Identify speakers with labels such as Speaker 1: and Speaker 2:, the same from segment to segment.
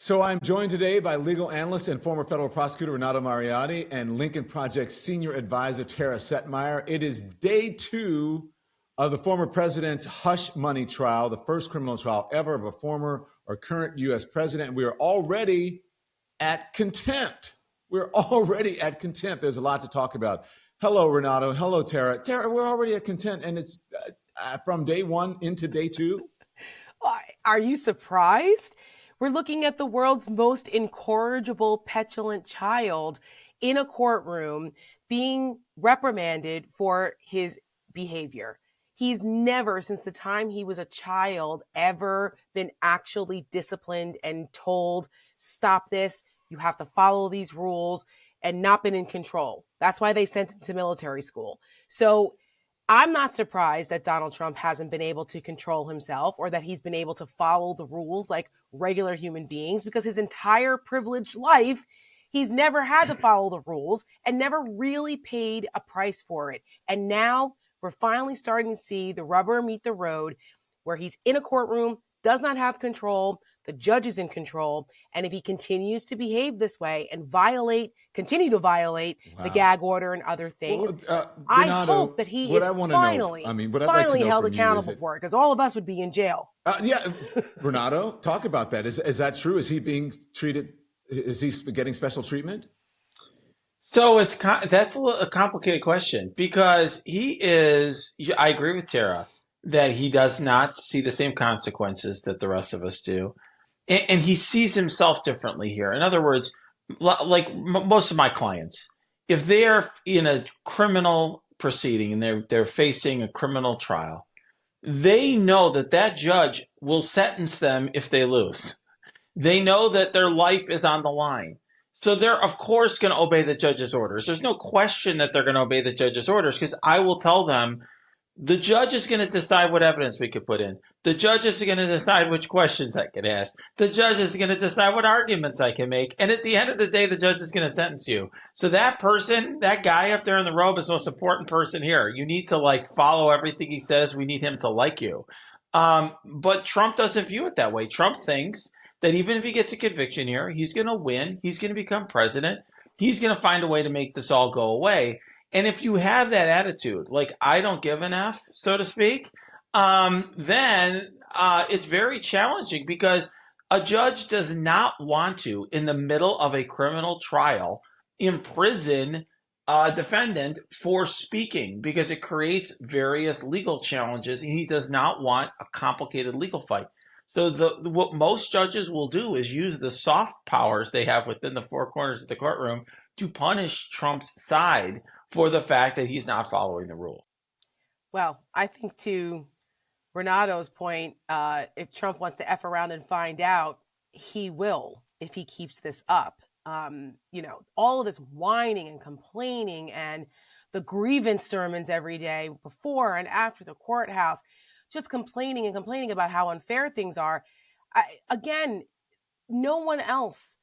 Speaker 1: So I'm joined today by legal analyst and former federal prosecutor Renato Mariotti and Lincoln Project senior advisor Tara Setmayer. It is day 2 of the former president's hush money trial, the first criminal trial ever of a former or current U.S. president. We are already at contempt. We're already at contempt. There's a lot to talk about. Hello, Renato. Hello, Tara. Tara, we're already at contempt, and it's from day 1 into day 2.
Speaker 2: Are you surprised? We're looking at the world's most incorrigible, petulant child in a courtroom being reprimanded for his behavior. He's never, since the time he was a child, ever been actually disciplined and told, stop this, you have to follow these rules, and not been in control. That's why they sent him to military school. So I'm not surprised that Donald Trump hasn't been able to control himself or that he's been able to follow the rules like regular human beings, because his entire privileged life, he's never had to follow the rules and never really paid a price for it. And now we're finally starting to see the rubber meet the road where he's in a courtroom, does not have control. The judge is in control. And if he continues to behave this way and continue to violate the gag order and other things,
Speaker 1: Renato,
Speaker 2: I hope that he is finally held accountable for it, because all of us would be in jail.
Speaker 1: Renato, talk about that. Is that true? Is he being treated? Is he getting special treatment?
Speaker 3: So that's a complicated question, because I agree with Tara that he does not see the same consequences that the rest of us do. And he sees himself differently here. In other words, like most of my clients, if they're in a criminal proceeding and they're facing a criminal trial, they know that judge will sentence them if they lose. They know that their life is on the line. So they're, of course, going to obey the judge's orders. There's no question that they're going to obey the judge's orders, because I will tell them, the judge is going to decide what evidence we could put in. The judge is going to decide which questions I can ask. The judge is going to decide what arguments I can make. And at the end of the day, the judge is going to sentence you. So that person, that guy up there in the robe, is the most important person here. You need to follow everything he says. We need him to like you. But Trump doesn't view it that way. Trump thinks that even if he gets a conviction here, he's going to win. He's going to become president. He's going to find a way to make this all go away. And if you have that attitude, like I don't give an F, so to speak, then it's very challenging, because a judge does not want to, in the middle of a criminal trial, imprison a defendant for speaking, because it creates various legal challenges, and he does not want a complicated legal fight. So what most judges will do is use the soft powers they have within the four corners of the courtroom to punish Trump's side for the fact that he's not following the rules.
Speaker 2: Well, I think to Renato's point, if Trump wants to F around and find out, he will, if he keeps this up. All of this whining and complaining and the grievance sermons every day before and after the courthouse, just complaining about how unfair things are. Again, no one else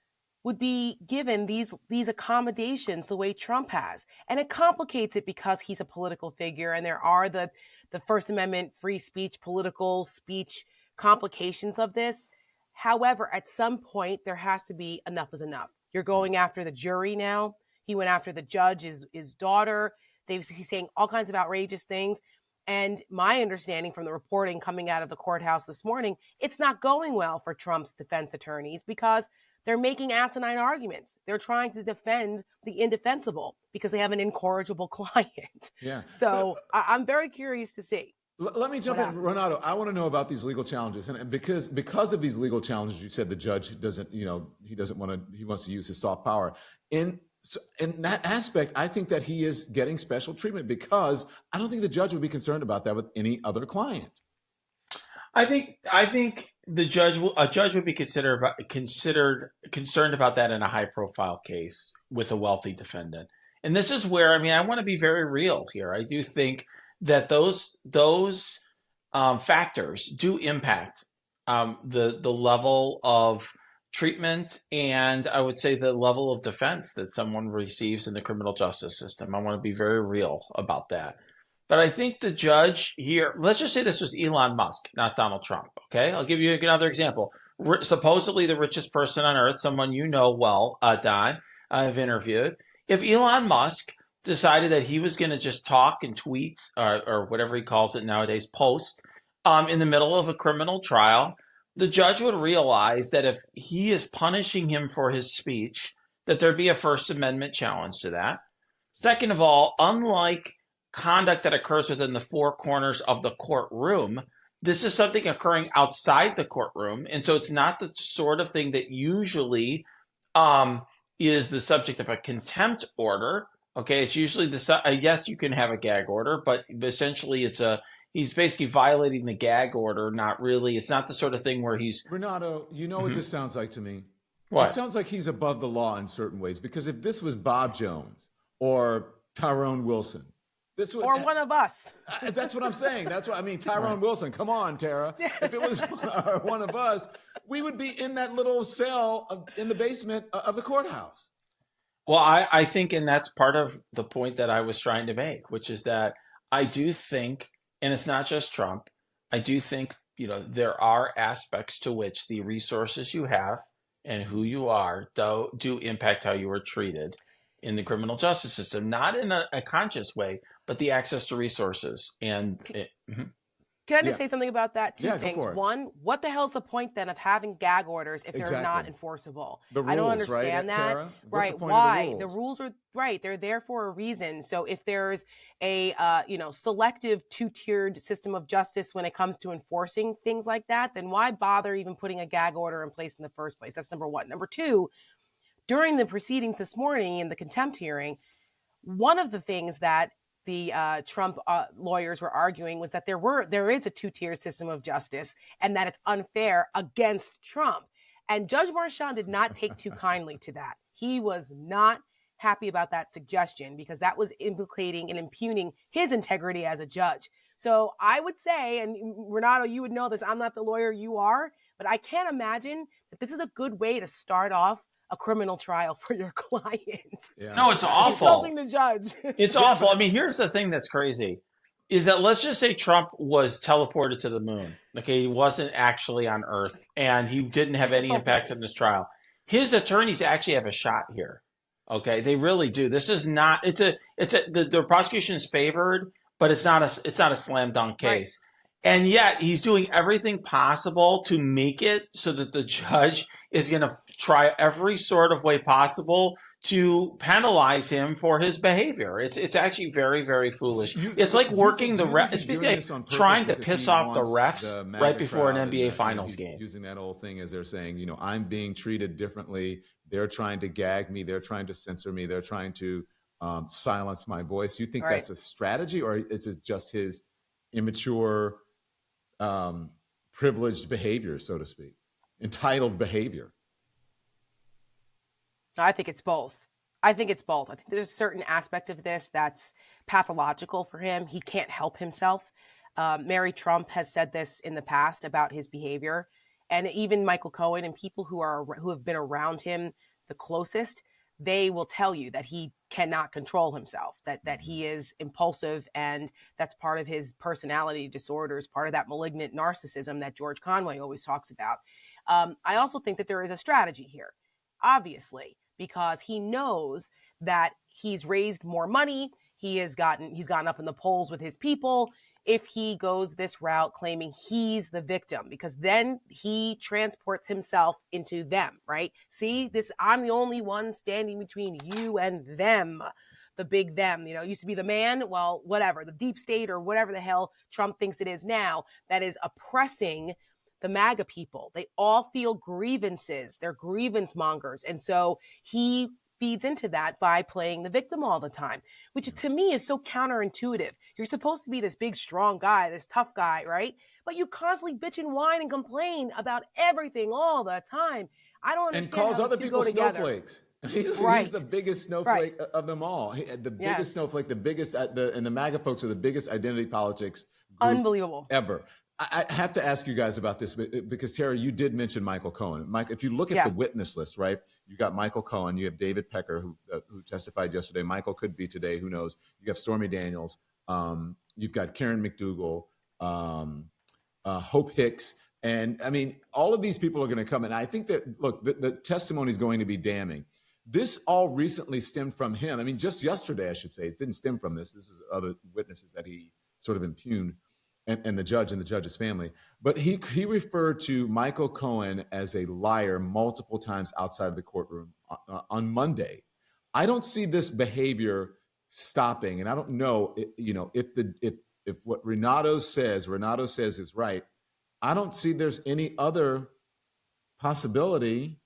Speaker 2: would be given these accommodations the way Trump has. And it complicates it because he's a political figure, and there are the First Amendment free speech, political speech complications of this. However, at some point, there has to be enough is enough. You're going after the jury now. He went after the judge, his daughter. He's saying all kinds of outrageous things. And my understanding from the reporting coming out of the courthouse this morning, it's not going well for Trump's defense attorneys, because they're making asinine arguments. They're trying to defend the indefensible because they have an incorrigible client.
Speaker 1: Yeah.
Speaker 2: So I'm very curious to see.
Speaker 1: Let me jump in, Renato. I want to know about these legal challenges, and because of these legal challenges, you said the judge doesn't, he wants to use his soft power. In that aspect, I think that he is getting special treatment, because I don't think the judge would be concerned about that with any other client.
Speaker 3: I think a judge would be concerned about that in a high profile case with a wealthy defendant. And this is where, I want to be very real here. I do think that those factors do impact the level of treatment, and I would say the level of defense that someone receives in the criminal justice system. I want to be very real about that. But I think the judge here, let's just say this was Elon Musk, not Donald Trump, okay? I'll give you another example. supposedly the richest person on earth, someone you know well, Don, I've interviewed. If Elon Musk decided that he was going to just talk and tweet or whatever he calls it nowadays, post in the middle of a criminal trial, the judge would realize that if he is punishing him for his speech, that there'd be a First Amendment challenge to that. Second of all, unlike conduct that occurs within the four corners of the courtroom, this is something occurring outside the courtroom. And so it's not the sort of thing that usually is the subject of a contempt order. Okay, it's usually yes, you can have a gag order, but essentially he's basically violating the gag order. Not really. It's not the sort of thing where he's
Speaker 1: Renato, you know what this sounds like to me?
Speaker 3: What?
Speaker 1: It sounds like he's above the law in certain ways, because if this was Bob Jones or Tyrone Wilson, this would,
Speaker 2: or one of us.
Speaker 1: That's what I'm saying. That's what I mean. Tyrone Wilson, come on, Tara. If it was one of us, we would be in that little cell in the basement of the courthouse.
Speaker 3: Well, I think, and that's part of the point that I was trying to make, which is that I do think, and it's not just Trump, I do think, there are aspects to which the resources you have and who you are do impact how you are treated in the criminal justice system, not in a conscious way, but the access to resources. And
Speaker 2: Can I just say something about that? Two things.
Speaker 1: Go for it.
Speaker 2: One, what the hell's the point then of having gag orders if they're not enforceable? I don't understand that.
Speaker 1: Tara? What's the point
Speaker 2: Why?
Speaker 1: of
Speaker 2: The rules are right. They're there for a reason. So if there's a selective two-tiered system of justice when it comes to enforcing things like that, then why bother even putting a gag order in place in the first place? That's number one. Number two, during the proceedings this morning in the contempt hearing, one of the things that the Trump lawyers were arguing was that there is a two-tier system of justice and that it's unfair against Trump. And Judge Marchand did not take too kindly to that. He was not happy about that suggestion because that was implicating and impugning his integrity as a judge. So I would say, and Renato, you would know this, I'm not the lawyer you are, but I can't imagine that this is a good way to start off a criminal trial for your client.
Speaker 3: Yeah. No, it's awful.
Speaker 2: Insulting the judge.
Speaker 3: It's awful. I mean, here's the thing that's crazy is that let's just say Trump was teleported to the moon. Okay, he wasn't actually on Earth and he didn't have any impact on this trial. His attorneys actually have a shot here. Okay, they really do. This is not. The prosecution is favored, but it's not a slam dunk case. Right. And yet he's doing everything possible to make it so that the judge is going to try every sort of way possible to penalize him for his behavior. It's actually very, very foolish. It's like working the ref. It's basically trying to piss off the refs right before an NBA Finals game.
Speaker 1: Using that whole thing as they're saying, I'm being treated differently. They're trying to gag me. They're trying to censor me. They're trying to silence my voice. You think that's a strategy, or is it just his immature, privileged behavior, so to speak, entitled behavior?
Speaker 2: I think it's both. I think there's a certain aspect of this that's pathological for him. He can't help himself. Mary Trump has said this in the past about his behavior, and even Michael Cohen and people who have been around him the closest, they will tell you that he cannot control himself, that he is impulsive, and that's part of his personality disorders, part of that malignant narcissism that George Conway always talks about. I also think that there is a strategy here, obviously, because he knows that he's raised more money. He's gotten up in the polls with his people. If he goes this route claiming he's the victim, because then he transports himself into them, right? See, I'm the only one standing between you and them, the big them, used to be the man, well, whatever, the deep state or whatever the hell Trump thinks it is now, that is oppressing the MAGA people. They all feel grievances. They're grievance mongers. And so he feeds into that by playing the victim all the time, which to me is so counterintuitive. You're supposed to be this big, strong guy, this tough guy, right? But you constantly bitch and whine and complain about everything all the time. I don't understand.
Speaker 1: And calls other people snowflakes. He's the biggest snowflake of them all. The biggest snowflake, the biggest, and the MAGA folks are the biggest identity politics group
Speaker 2: unbelievable
Speaker 1: ever. I have to ask you guys about this because, Tara, you did mention Michael Cohen. Mike, if you look at the witness list, right, you got Michael Cohen, you have David Pecker, who testified yesterday. Michael could be today, who knows? You have Stormy Daniels. You've got Karen McDougal, Hope Hicks, And I mean, all of these people are going to come. And I think that, look, the testimony is going to be damning. This all recently stemmed from him. I mean, just yesterday, I should say, it didn't stem from this. This is other witnesses that he sort of impugned, and the judge and the judge's family. But he referred to Michael Cohen as a liar multiple times outside of the courtroom on Monday. I don't see this behavior stopping, and I don't know, if what Renato says is right. I don't see there's any other possibility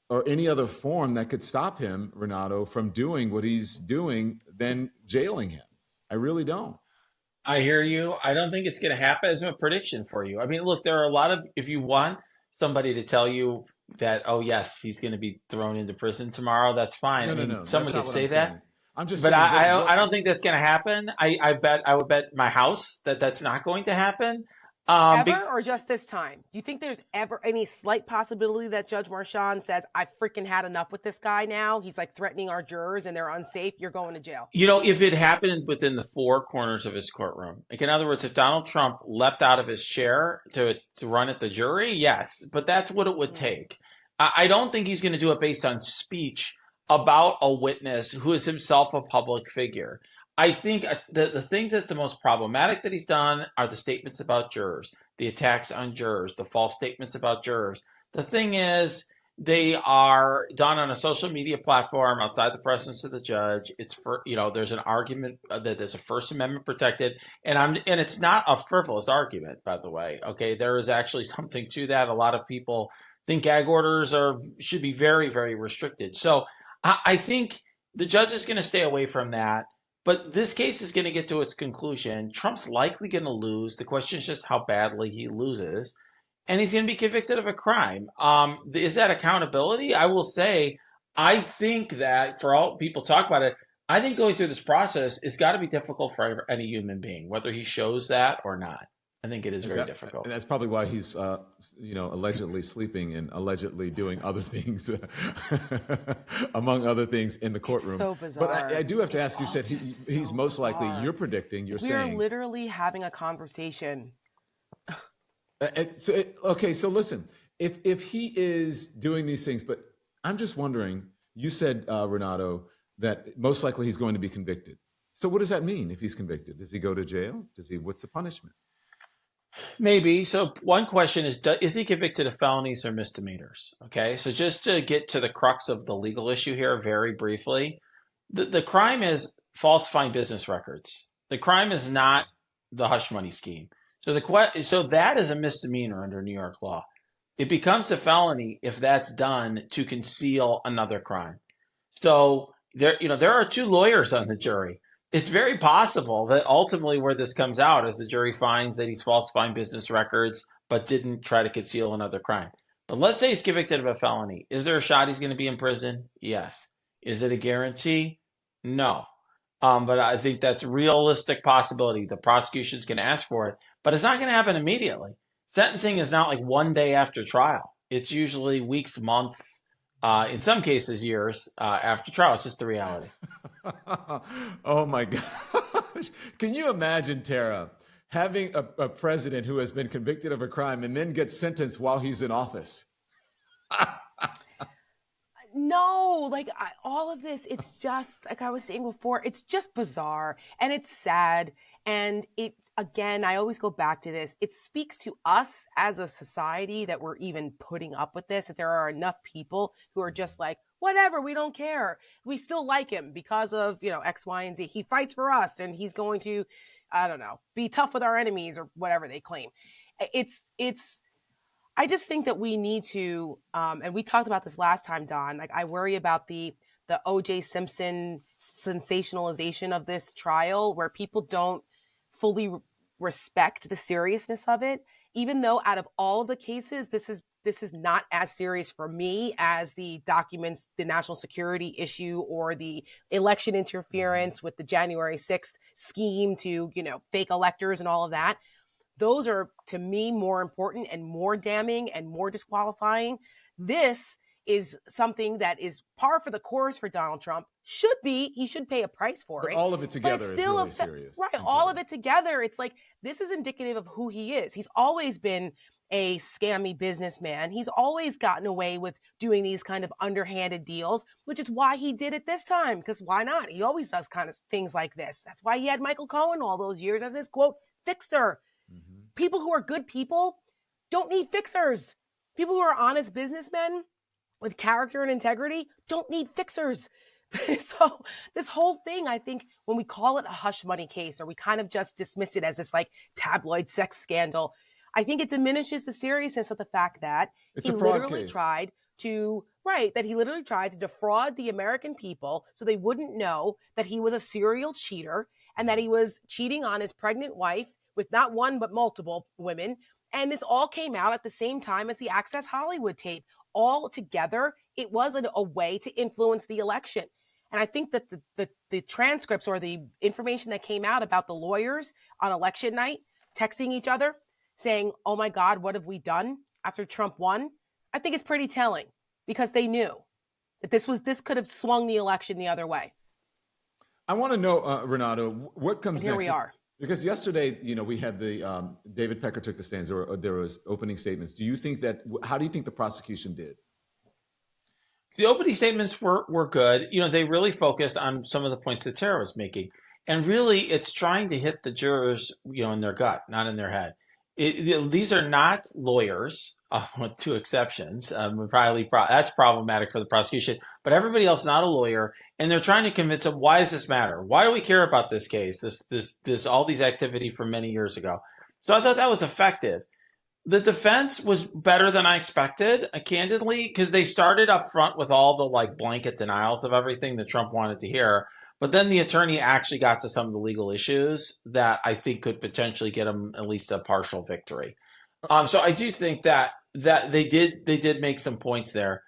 Speaker 1: or any other form that could stop him, Renato, from doing what he's doing than jailing him. I really don't.
Speaker 3: I hear you. I don't think it's going to happen. It's a prediction for you. I mean, look, there are a lot of, if you want somebody to tell you that, oh, yes, he's going to be thrown into prison tomorrow, that's fine.
Speaker 1: No.
Speaker 3: Someone could say that.
Speaker 1: I'm just
Speaker 3: But
Speaker 1: saying.
Speaker 3: I don't think that's going to happen. I would bet my house that that's not going to happen.
Speaker 2: Ever or just this time? Do you think there's ever any slight possibility that Judge Marchand says, I freaking had enough with this guy now? He's like threatening our jurors and they're unsafe. You're going to jail.
Speaker 3: If it happened within the four corners of his courtroom, like in other words, if Donald Trump leapt out of his chair to run at the jury, yes, but that's what it would take. I don't think he's going to do it based on speech about a witness who is himself a public figure. I think the thing that's the most problematic that he's done are the statements about jurors, the attacks on jurors, the false statements about jurors. The thing is, they are done on a social media platform outside the presence of the judge. It's there's an argument that there's a First Amendment protected, and it's not a frivolous argument, by the way. Okay, there is actually something to that. A lot of people think gag orders should be very, very restricted. So I think the judge is going to stay away from that. But this case is going to get to its conclusion. Trump's likely going to lose. The question is just how badly he loses. And he's going to be convicted of a crime. Is that accountability? I will say, I think that for all people talk about it, I think going through this process has got to be difficult for any human being, whether he shows that or not. I think it is very difficult.
Speaker 1: And that's probably why he's, allegedly sleeping and allegedly doing other things, among other things, in the courtroom.
Speaker 2: So bizarre.
Speaker 1: But I do have to ask, you said he's most likely, you're predicting, saying.
Speaker 2: We're literally having a conversation.
Speaker 1: Okay, so listen, if he is doing these things, but I'm just wondering, you said, Renato, that most likely he's going to be convicted. So what does that mean if he's convicted? Does he go to jail? What's the punishment?
Speaker 3: Maybe. So one question is he convicted of felonies or misdemeanors? Okay. So just to get to the crux of the legal issue here very briefly, the crime is falsifying business records. The crime is not the hush money scheme. So that is a misdemeanor under New York law. It becomes a felony if that's done to conceal another crime. So there are two lawyers on the jury. It's very possible that ultimately where this comes out is the jury finds that he's falsifying business records, but didn't try to conceal another crime. But let's say he's convicted of a felony. Is there a shot he's going to be in prison? Yes. Is it a guarantee? No. But I think that's a realistic possibility. The prosecution's going to ask for it, but it's not going to happen immediately. Sentencing is not like one day after trial. It's usually weeks, months, in some cases years after trial. It's just the reality.
Speaker 1: Oh my gosh. Can you imagine, Tara, having a president who has been convicted of a crime and then gets sentenced while he's in office?
Speaker 2: No, all of this, it's just, like I was saying before, it's just bizarre and it's sad. And again, I always go back to this. It speaks to us as a society that we're even putting up with this, that there are enough people who are just like, whatever, we don't care. We still like him because of, X, Y, and Z. He fights for us and he's going to, I don't know, be tough with our enemies or whatever they claim. I just think that we need to, and we talked about this last time, Don, I worry about the O.J. Simpson sensationalization of this trial where people don't fully respect the seriousness of it, even though out of all of the cases, this is not as serious for me as the documents, the national security issue or the election interference with the January 6th scheme to, fake electors and all of that. Those are, to me, more important and more damning and more disqualifying. This is something that is par for the course for Donald Trump. He should pay a price for
Speaker 1: But
Speaker 2: it.
Speaker 1: all of it together is really serious.
Speaker 2: Right, all of it together. It's like, this is indicative of who he is. He's always been a scammy businessman. He's always gotten away with doing these kind of underhanded deals, which is why he did it this time, because why not? He always does kind of things like this. That's why he had Michael Cohen all those years as his, quote, fixer.
Speaker 1: Mm-hmm.
Speaker 2: People who are good people don't need fixers. People who are honest businessmen with character and integrity don't need fixers. So this whole thing, I think, when we call it a hush money case, or we kind of just dismiss it as this like tabloid sex scandal, I think it diminishes the seriousness of the fact that
Speaker 1: It's
Speaker 2: he
Speaker 1: a fraud
Speaker 2: literally
Speaker 1: case.
Speaker 2: tried to defraud the American people so they wouldn't know that he was a serial cheater and that he was cheating on his pregnant wife with not one but multiple women. And this all came out at the same time as the Access Hollywood tape. All together, it was a way to influence the election. And I think that the transcripts or the information that came out about the lawyers on election night texting each other saying, oh my God, what have we done after Trump won? I think it's pretty telling, because they knew that this could have swung the election the other way.
Speaker 1: I want to know, Renato, what comes
Speaker 2: And here
Speaker 1: next?
Speaker 2: we are.
Speaker 1: Because yesterday, we had the David Pecker took the stands. There was opening statements. How do you think the prosecution did?
Speaker 3: The opening statements were good. They really focused on some of the points that Tara was making. And really, it's trying to hit the jurors, in their gut, not in their head. These are not lawyers, with two exceptions. That's problematic for the prosecution. But everybody else not a lawyer, and they're trying to convince them, why does this matter? Why do we care about this case? This all these activity from many years ago. So I thought that was effective. The defense was better than I expected, candidly, because they started up front with all the blanket denials of everything that Trump wanted to hear. But then the attorney actually got to some of the legal issues that I think could potentially get him at least a partial victory. So I do think that they did make some points there.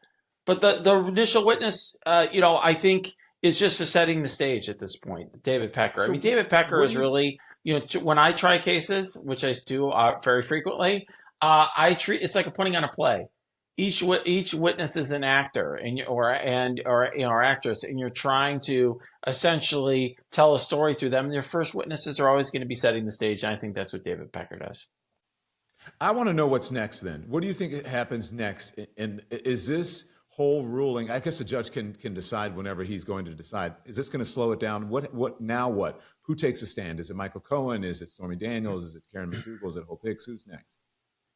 Speaker 3: But the initial witness, I think is just setting the stage at this point. David Pecker.
Speaker 1: So
Speaker 3: David Pecker is really, when I try cases, which I do very frequently, I treat it's like putting on a play. Each witness is an actor or actress, and you're trying to essentially tell a story through them. And your first witnesses are always going to be setting the stage, and I think that's what David Pecker does.
Speaker 1: I want to know what's next then. What do you think happens next? And is this whole ruling, I guess a judge can decide whenever he's going to decide, is this going to slow it down? What now? Who takes a stand? Is it Michael Cohen? Is it Stormy Daniels? Is it Karen McDougal? Is it Hope Hicks? Who's next?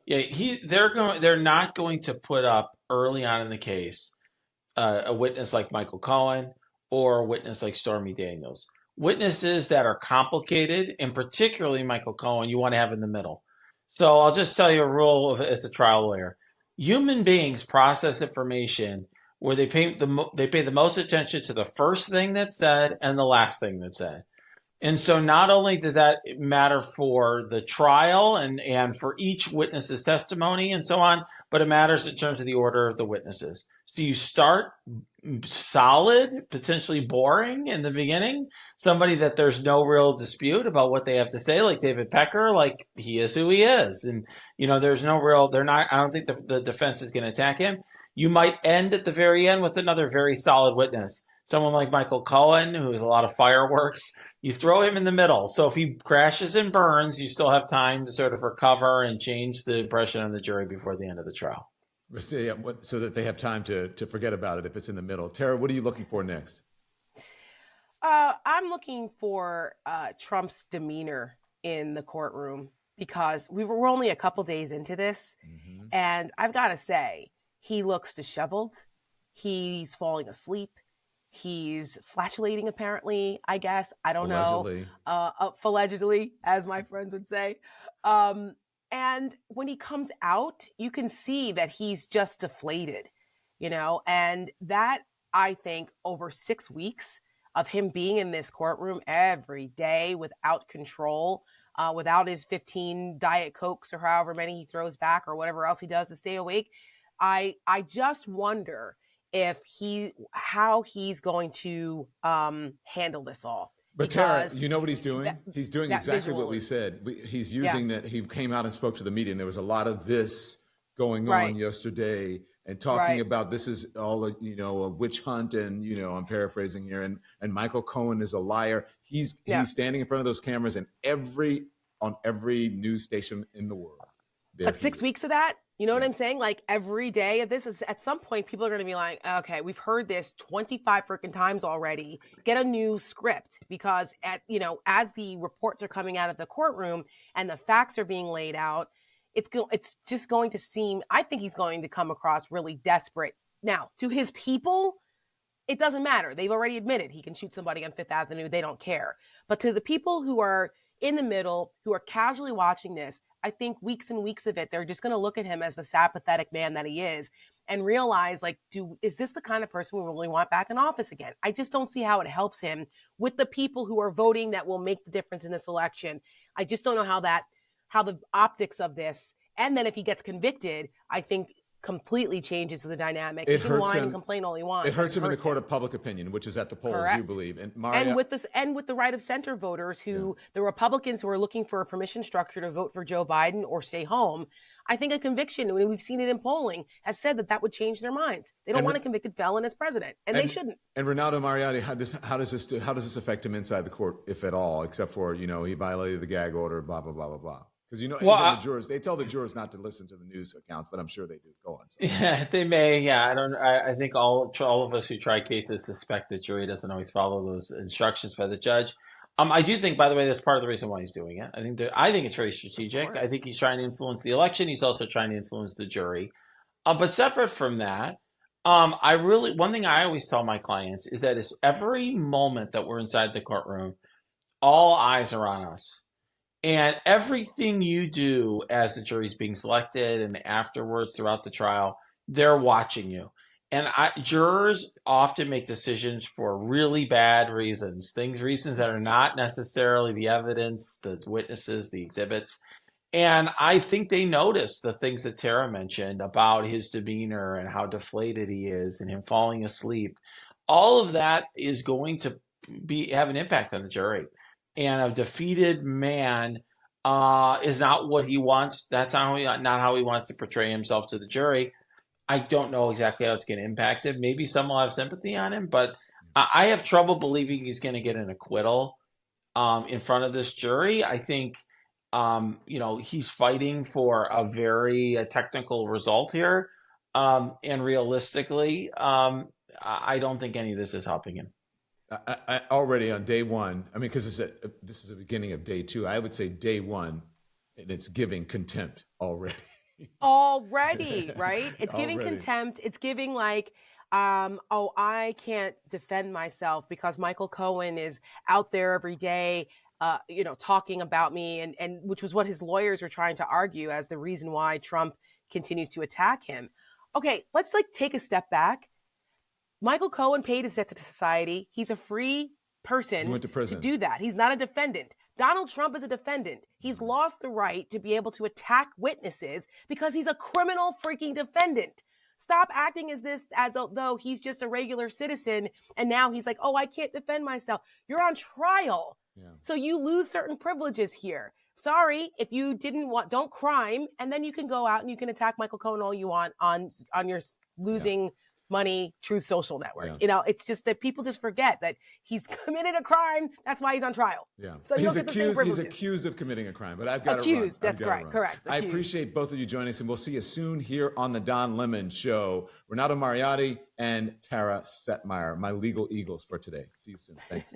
Speaker 3: Yeah, they're not going to put up early on in the case a witness like Michael Cohen or a witness like Stormy Daniels. Witnesses that are complicated, and particularly Michael Cohen, you want to have in the middle. So I'll just tell you a rule as a trial lawyer. Human beings process information where they pay the most attention to the first thing that's said and the last thing that's said. And so not only does that matter for the trial and for each witness's testimony and so on, but it matters in terms of the order of the witnesses. So you start solid, potentially boring in the beginning, somebody that there's no real dispute about what they have to say, like David Pecker, like he is who he is. And, there's no real, I don't think the defense is going to attack him. You might end at the very end with another very solid witness. Someone like Michael Cohen, who has a lot of fireworks, you throw him in the middle. So if he crashes and burns, you still have time to sort of recover and change the impression on the jury before the end of the trial.
Speaker 1: So that they have time to forget about it if it's in the middle. Tara, what are you looking for next?
Speaker 2: I'm looking for Trump's demeanor in the courtroom, because we're only a couple days into this. Mm-hmm. And I've got to say, he looks disheveled. He's falling asleep. He's flatulating, apparently, I guess. I don't know. Allegedly, as my friends would say. And when he comes out, you can see that he's just deflated, and that, I think, over 6 weeks of him being in this courtroom every day without control, without his 15 Diet Cokes or however many he throws back or whatever else he does to stay awake, I just wonder how he's going to handle this all.
Speaker 1: But Tara, you know what he's doing? He's doing exactly what we said. He's using that. He came out and spoke to the media, and there was a lot of this going on yesterday. and talking
Speaker 2: Right.
Speaker 1: about this is all a witch hunt, and I'm paraphrasing here, and Michael Cohen is a liar. He's standing in front of those cameras on every news station in the world.
Speaker 2: But 6 weeks of that, you know what I'm saying? Like every day of this is at some point people are going to be like, okay, we've heard this 25 freaking times already. Get a new script, because as the reports are coming out of the courtroom and the facts are being laid out, it's just going to seem, I think he's going to come across really desperate. Now, to his people, it doesn't matter. They've already admitted he can shoot somebody on Fifth Avenue. They don't care. But to the people who are in the middle, who are casually watching this, I think weeks and weeks of it, they're just going to look at him as the sad, pathetic man that he is and realize, like, is this the kind of person we really want back in office again? I just don't see how it helps him with the people who are voting that will make the difference in this election. I just don't know how the optics of this, and then if he gets convicted, I think completely changes the dynamic.
Speaker 1: It
Speaker 2: he can
Speaker 1: hurts
Speaker 2: whine
Speaker 1: him.
Speaker 2: and complain all he wants.
Speaker 1: It hurts him in the court of public opinion, which is at the polls.
Speaker 2: Correct.
Speaker 1: You believe, and
Speaker 2: with the right of center voters, the Republicans who are looking for a permission structure to vote for Joe Biden or stay home. I think a conviction, and we've seen it in polling, has said that would change their minds. They don't want a convicted felon as president, and they shouldn't.
Speaker 1: And Renato Mariotti, how does this affect him inside the court, if at all, except for he violated the gag order, blah blah blah blah blah. Because even the jurors, they tell the jurors not to listen to the news accounts, but I'm sure they do. Go on. Sorry.
Speaker 3: Yeah, they may. Yeah, I think all of us who try cases suspect the jury doesn't always follow those instructions by the judge. I do think, by the way, that's part of the reason why he's doing it. I think it's very strategic. I think he's trying to influence the election. He's also trying to influence the jury. But separate from that, one thing I always tell my clients is that it's every moment that we're inside the courtroom, all eyes are on us. And everything you do as the jury's being selected and afterwards throughout the trial, they're watching you. And jurors often make decisions for really bad reasons, reasons that are not necessarily the evidence, the witnesses, the exhibits. And I think they notice the things that Tara mentioned about his demeanor and how deflated he is and him falling asleep. All of that is going to have an impact on the jury. And a defeated man is not what he wants. That's not how he wants to portray himself to the jury. I don't know exactly how it's going to impact him. Maybe some will have sympathy on him, but I have trouble believing he's going to get an acquittal in front of this jury. I think, he's fighting for a very technical result here. And realistically, I don't think any of this is helping him.
Speaker 1: I already on day one, because this is the beginning of day two, I would say day one, and it's giving contempt already.
Speaker 2: Already, right? It's giving contempt. It's giving like, I can't defend myself because Michael Cohen is out there every day, talking about me, and which was what his lawyers were trying to argue as the reason why Trump continues to attack him. Okay, let's take a step back. Michael Cohen paid his debt to society. He's a free person.
Speaker 1: He went to prison
Speaker 2: to do that. He's not a defendant. Donald Trump is a defendant. He's lost the right to be able to attack witnesses because he's a criminal freaking defendant. Stop acting as though he's just a regular citizen. And now he's like, oh, I can't defend myself. You're on trial. Yeah. So you lose certain privileges here. Sorry, if you don't crime. And then you can go out and you can attack Michael Cohen all you want on your losing money, Truth Social Network. Yeah. It's just that people just forget that he's committed a crime. That's why he's on trial.
Speaker 1: Yeah.
Speaker 2: So
Speaker 1: he's accused of committing a crime, but I've got to run.
Speaker 2: That's correct. Correct.
Speaker 1: I appreciate both of you joining us, and we'll see you soon here on the Don Lemon Show. Renato Mariotti and Tara Setmayer, my legal eagles for today. See you soon. Thanks.